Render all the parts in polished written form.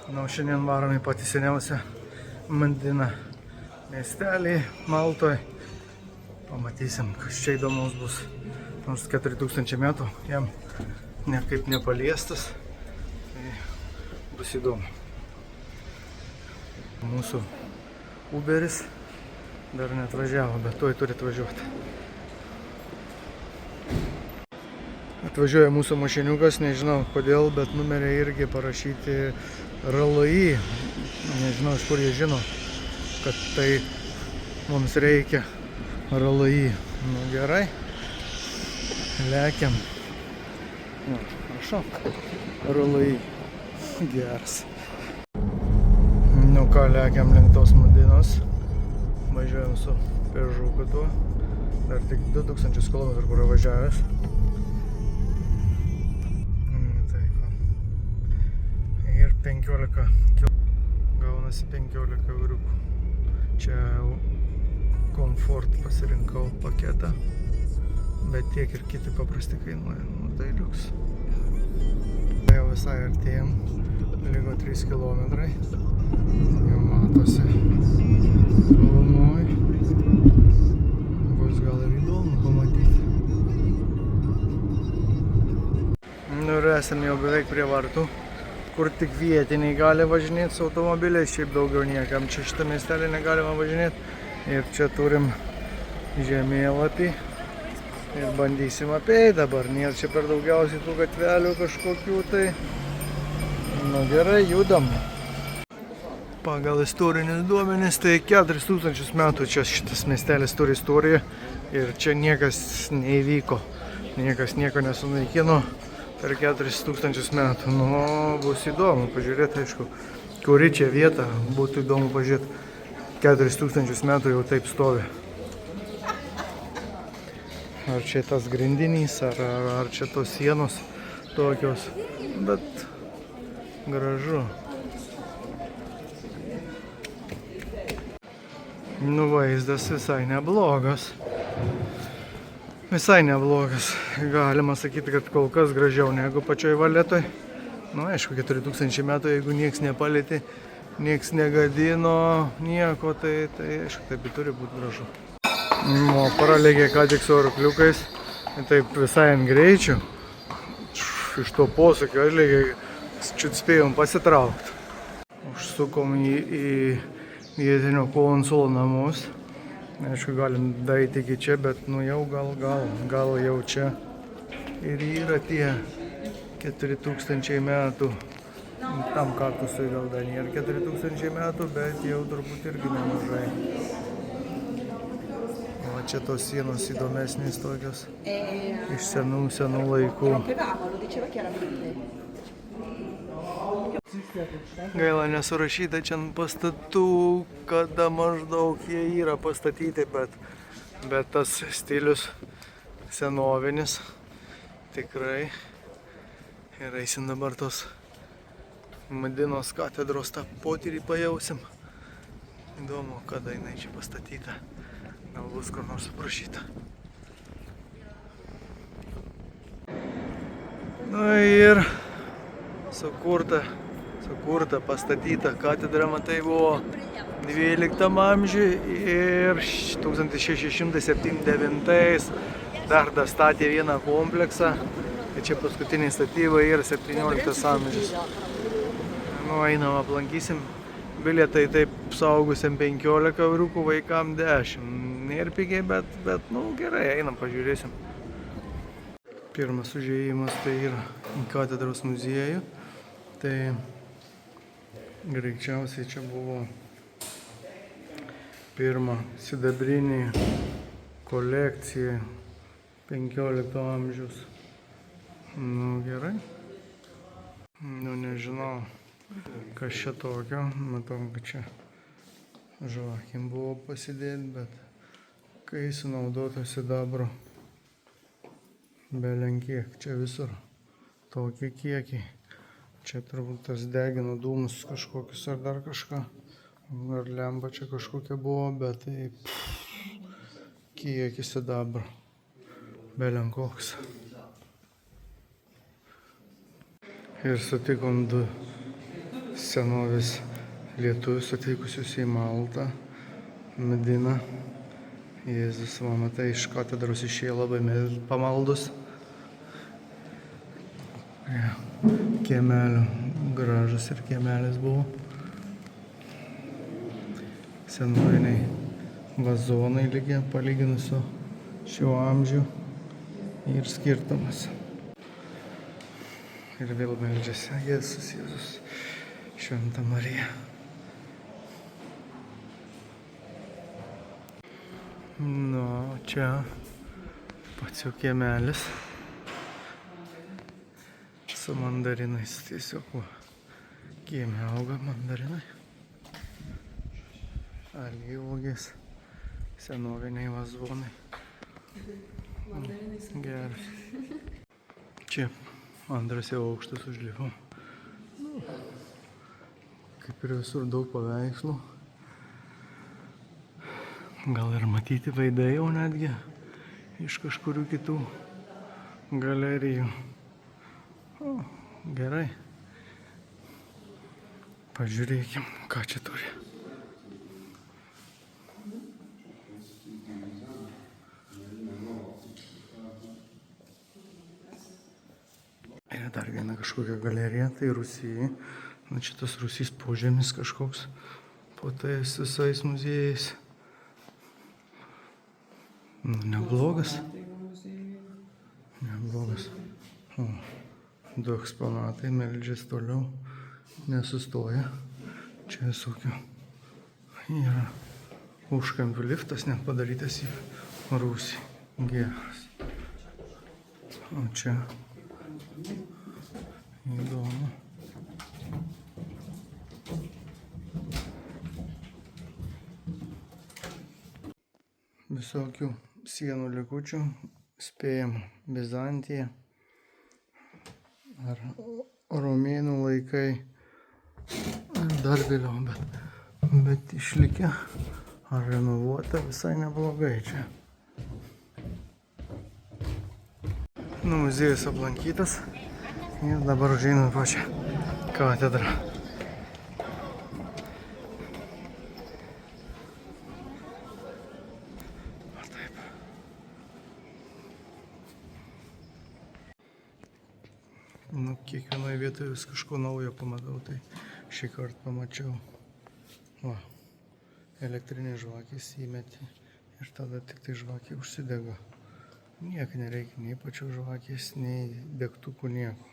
Nu, šiandien varom į patį seniausią Mandiną miestelį Maltoje. Pamatysim, kas čia įdomus bus. Nors 4000 metų jam niekaip nepaliestas. Tai bus įdomu. Mūsų Uberis dar neatvažiavo, bet tuoj turi atvažiuoti. Atvažiuoja mūsų mašiniukas, nežinau kodėl, bet numeriai irgi parašyti RLI. Nežinau, iš kur jie žino, kad tai mums reikia RLI. Nu gerai, lekiam. Nu, prašau, RLI. Geras. Nu ką, lekiam link tos Mandinos. Važiuojam su Peugeot tuo. Dar tik 2000 km kur važiavęs. Ir 15 gaunasi 15 euriukų. Čia Comfort pasirinkau paketą, bet tiek ir kiti paprasti kainuoja. Nu tai liuks. Jau visai artėjom, liko 3 kilometrai. Jau matosi tolumoj. Bus gal ir įdomu pamatyti. Nu ir esame jau beveik prie vartų, kur tik vietiniai gali važinėti su automobiliais, šiaip daugiau niekam. Čia šitą miestelį negalima važinėti. Ir čia turim žemėlapį ir bandysim apeiti dabar. Nėra čia per daugiausiai tų gatvelių kažkokių tai. Nu gerai, judam. Pagal istorinius duomenis tai 4000 metų čia šitas miestelis turi istoriją ir čia niekas neįvyko. Niekas nieko nesunaikino per 4000 metų. Nu, bus įdomu pažiūrėti, aišku, kuri čia vieta, būtų įdomu pažiūrėti. 4000 metų jau taip stovi. Ar čia tas grindinys, ar čia tos sienos tokios, bet gražu. Nu, vaizdas visai neblogas. Visai neblogas. Galima sakyti, kad kol kas gražiau negu pačioj Valetoj. Nu, aišku, 4000 metų, jeigu nieks nepalėtė, nieks negadino, nieko, tai aišku, taip turi būti gražu. Nu, pralėkė ką tik su arkliukais, taip visai ant greičių. Iš to posūkio atlėkė, čiut spėjom pasitraukti. Užsukom į vietinio konsulo namus. Aišku, galim daryti iki čia, bet nu jau gal jau čia. Ir yra tie 4000 metų. Tam kartusui gal dar nėra 4000 metų, bet jau turbūt irgi nemažai. O čia tos sienos įdomesnės tokios iš senų laikų. Gaila nesurašyta čia ant pastatų, kada maždaug jie yra pastatyti, bet tas stilius senovinis tikrai. Ir eisim dabar tos Mandinos katedros tą potyrį pajausim. Įdomu, kada jinai čia pastatyta. Gal bus kur nors aprašyta. Na ir sukurta, pastatyta katedra, matai, buvo 12 amžiui ir 1679 dar statė vieną kompleksą. Tai čia paskutinė statyba yra 17 amžius. Nu, einam aplankysim. Bilietai taip saugusiam 15 euriukų, vaikam 10. Nėra pigiai, bet nu gerai, einam pažiūrėsim. Pirmas užėjimas tai yra į katedros muziejų. Tai greičiausiai čia buvo pirma sidabrinė kolekcija 15 amžiaus. Nu gerai. Nu nežinau, kas čia tokio. Matau, kad čia žvakėm buvo pasidėti, bet kai sunaudoto sidabro belenkiek. Čia visur tokie kiekiai. Čia turbūt tas degino dūmus kažkokius ar dar kažką. Ar lemba čia kažkokia buvo, bet tai kiekis sidabro. Belenkoks. Ir sutikom du senovės lietuvius atvykusius į Maltą, Mediną. Jėzus, va, matai, iš katedros išėjo labai pamaldus. Kiemelio gražus ir kiemelis buvo. Senoviniai vazonai lygiai palyginus su šiuo amžiu ir skirtumas. Ir vėl meldžiasi Jėzus, Jėzus, Šventa Marija. Nu, čia pats jau kiemelis su mandarinais, tiesiog kieme auga mandarinai. Alyvuogės, senoviniai vazonai. Geras. Čia antras jau aukštas užlipom. Kaip ir visur daug paveikslų. Gal ir matyti veidai jau netgi iš kažkurių kitų galerijų. O, gerai. Pažiūrėkim, ką čia turi. Ir dar viena kažkokia galerija, tai Rusijai. Na, šitas Rusijos požemis kažkoks po tais visais muziejais. Nu, neblogas. Neblogas. O, du eksponatai, meldžias toliau, nesustoja. Čia visokių yra užkampių liftas, net padarytas į rūsį. Geras. O čia įdomu. Visokių sienų likučių, spėjam Bizantija ar romėnų laikai, ar dar vėliau, bet išlikę ar renovuota visai neblogai čia. Nu, muziejus aplankytas ir dabar užeinam pačią katedrą. Nu, kiekvienoje vietoje vis kažko naujo pamatau, tai šį kartą pamačiau. Va, elektrinės žvakės įmeti ir tada tik tai žvakė užsidega. Nieko nereikia, nei pačios žvakės, nei degtukų, nieko.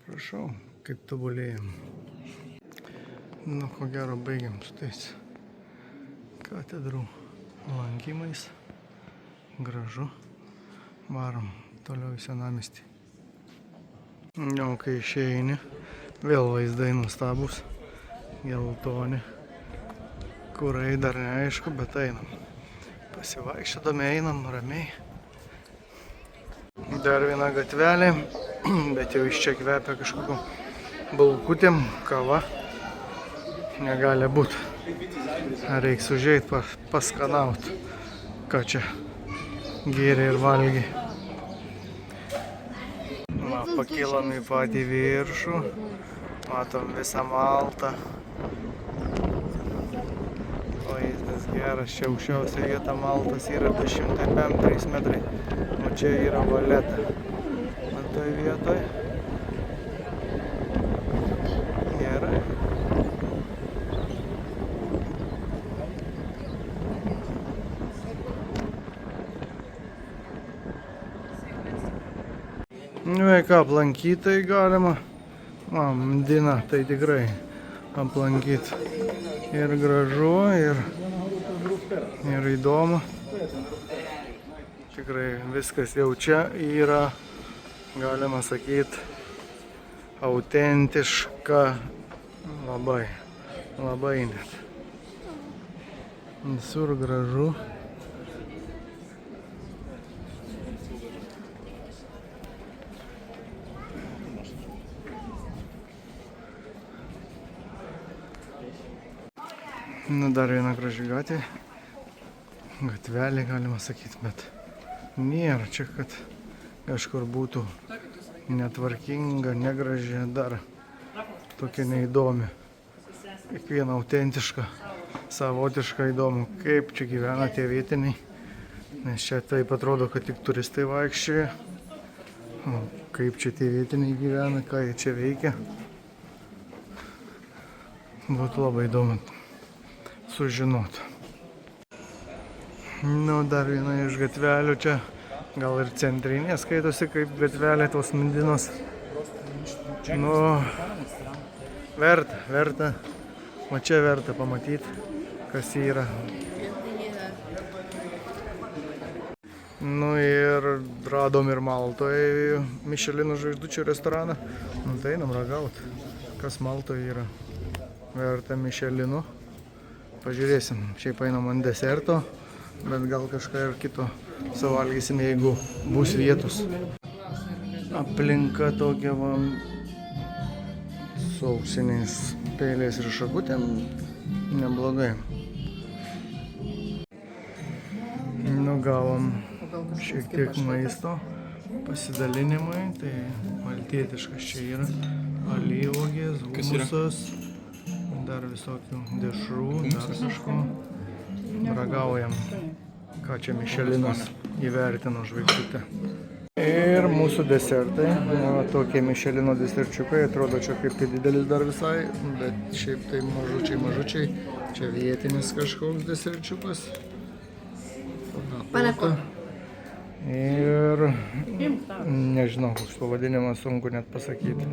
Prašau, kaip tobulėjam. Nu, ko gero baigiam su tais katedrų lankymais. Gražu. Varom toliau į senamiestį. Nu, kai išeini, vėl vaizdai nuostabus, geltoni, kurai dar neaišku, bet einam. Pasivaikščiodami einam ramiai. Dar viena gatvelė, bet jau iš čia kvepia kažkokiu balkutėm, kava. Negali būti. Reiks užeit paskanaut, ką čia gėrė ir valgė. Pakilom į patį viršų, matom visą Maltą. Vaizdas geras, čia aukščiausia vieta Maltos yra 205 metrai, o čia yra Valeta. Ant toj vietoj. Gerai. Nu, ką aplankytai galima. Medina, tai tikrai aplankyti. Ir gražu, ir įdomu. Tikrai viskas jau čia yra, galima sakyti, autentiška. Labai net. Visur gražu. Nu, dar viena graži gatvė. Gatvelė, galima sakyti, bet nėra čia, kad kažkur būtų netvarkinga, negraži, dar tokia neįdomi. kiekvieną autentišką, savotišką įdomu, kaip čia gyvena tie vietiniai. Nes čia taip atrodo, kad tik turistai vaikščioja. O kaip čia tie vietiniai gyvena, ką jie čia veikia. Būtų labai įdomu sužinoti. Nu, dar viena iš gatvelių čia. Gal ir centrinė skaitosi kaip gatvelė tos Medinos. Nu, verta. O čia verta pamatyti, kas yra. Nu ir radom ir Maltoje Mišelino žvaigždučių restoraną. Nu tai einam ragauti, kas Maltoje yra. Verta Mišelino. Pažiūrėsim, šiaip einam ant deserto, bet gal kažką ir kito suvalgysim, jeigu bus vietos. Aplinka tokia va, su auksiniais peiliais ir šakutėm neblogai. Nu gavom šiek tiek maisto pasidalinimui, tai maltietiškas čia yra, alyvuogės, humusas, dar visokių dešrų, dar kažko. Ragaujam, ką čia Mišelinas įvertino žvaigždutę. Ir mūsų desertai, tokie Mišelino deserčiukai, atrodo čia kaip tai didelis dar visai, bet šiaip tai mažučiai, čia vietinis kažkoks deserčiukas. Panakota. Ir nežinau, koks pavadinimas, sunku net pasakyti.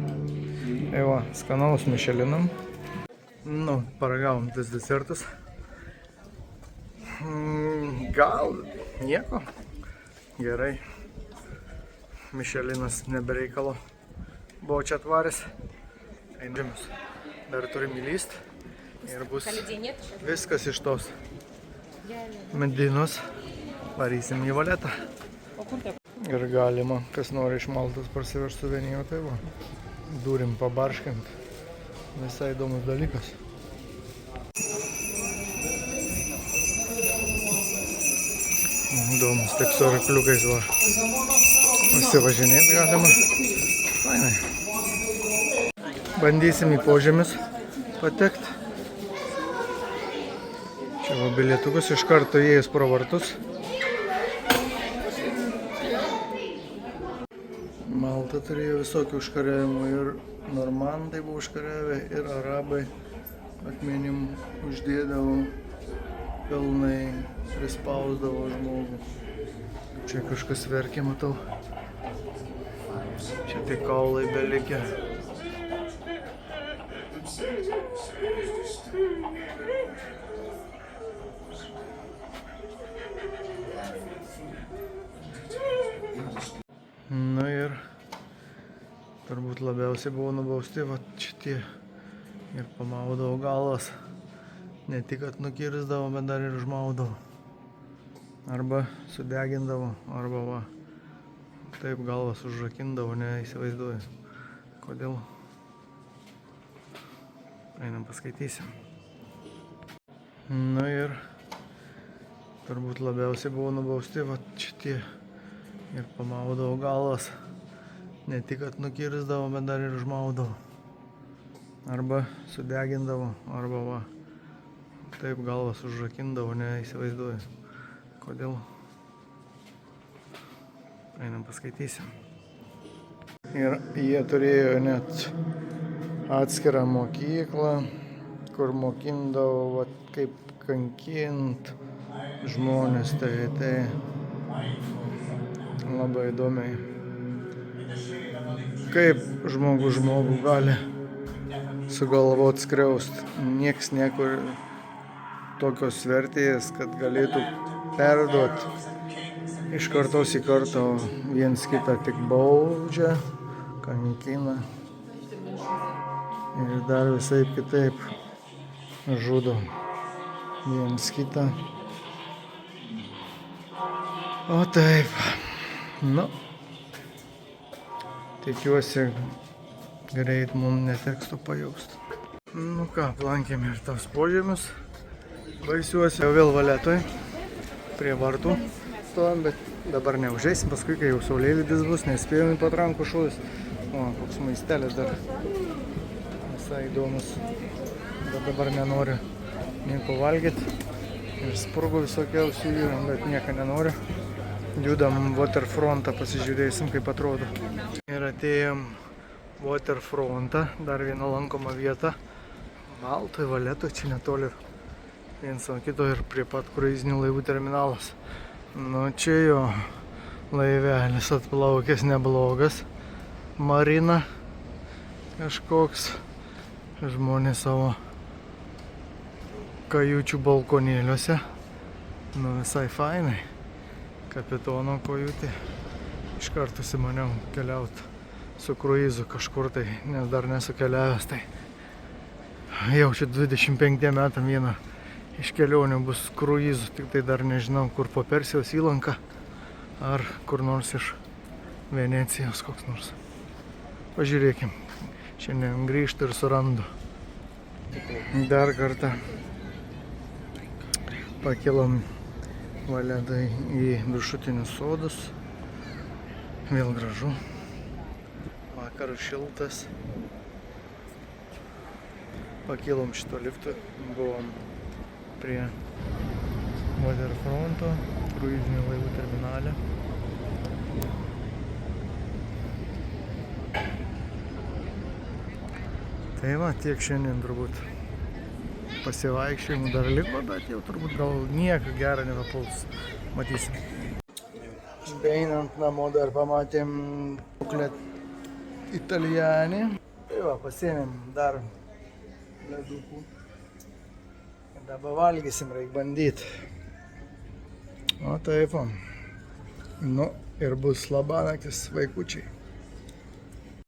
Eva, skanaus Mišelinam. Nu, paragavom tas desertas. Gal nieko. Gerai. Mišelinas nebereikalo buvo čia atvaręs. Eindžiamus. Dar turim įlyst. Ir bus viskas iš tos Medinos. Varysim į Valetą. Ir galima, kas nori iš Maltos parsivežti suvenyrų, tai va. Durim pabarškint. Visai įdomus dalykas. Įdomus, taip su arkliukais va. Pasivažinėti galima. Fainai. Bandysim į požemius patekti. Čia va bilietukus iš karto įėjus pro vartus. Malta turėjo visokių užkariavimų, ir normandai buvo užkariavę, ir arabai akmenim uždėdavo, pilnai prispausdavo žmogų. Čia kažkas verkė, matau. Čia tik kaulai belikę. Nu ir turbūt labiausiai buvo nubausti va šitie ir pamaudavo galvas. Ne tik, kad nukirsdavo, bet dar ir užmaudavo. Arba sudegindavo, arba va taip galvas užrakindavo, neįsivaizduoju. Kodėl? Einam paskaitysim. Nu ir turbūt labiausiai buvo nubausti va šitie ir pamaudavo galvas. Ne tik, kad nukirsdavo, bet dar ir užmaudavo. Arba sudegindavo, arba va taip galvas užrakindavo, neįsivaizduoju. Kodėl? Einam paskaitysim. Ir jie turėjo net atskirą mokyklą, kur mokindavo va, kaip kankint žmonės. Tai labai įdomiai. Kaip žmogų gali sugalvot skriaust. Nieks niekur tokios vertės, kad galėtų perduot iš kartos į kartą, viens kitą tik baudžia, kankina ir dar visai kitaip žudo viens kitą. O taip, nu, tikiuosi, greit mums neteks to pajaust. Nu ką, aplankėm ir tos požemius. Baisiuosi jau vėl Valetoj, prie vartų stovim, bet dabar neužeisim, paskui kai jau saulėlydis bus, nespėjom į patrankų šulis. O, koks maistelis dar visai įdomus. Bet dabar nenoriu nieko valgyti. Ir spurgų visokiausių yra, bet nieko nenoriu. Judam waterfrontą, pasižiūrėsim, kaip atrodo. Ir atėjom waterfrontą, dar viena lankoma vieta. Maltoj, Valetoj, čia netoli viens ant kito ir prie pat kruizinių laivų terminalas. Nu čia jo laivelis atplaukęs neblogas. Marina kažkoks. Žmonės savo kajučių balkonėliuose. Nu visai fainai. Kapitono kojutė. Iš karto užsimaniau keliauti su kruizu kažkur tai, nes dar nesu keliavęs. Tai jau čia 25 metam viena iš kelionių bus kruizu, tik tai dar nežinau kur po Persijos įlanką ar kur nors iš Venecijos koks nors. Pažiūrėkim. Šiandien grįžtu ir surandu. Dar kartą pakilom Valetoj į viršutinius sodus. Vėl gražu. Vakaras šiltas. Pakilom šito liftu. Buvom prie waterfronto, kruizinių laivų terminale. Tai va, tiek šiandien turbūt pasivaikščiojimų dar liko, bet jau turbūt gal nieko gero nebepuls. Matysim. Beeinant namo dar pamatėm Buclet Italiani. Tai va, pasiėmėm dar ledukų. Dabar valgysim, reik bandyti. O taip, nu ir bus labanaktis vaikučiai.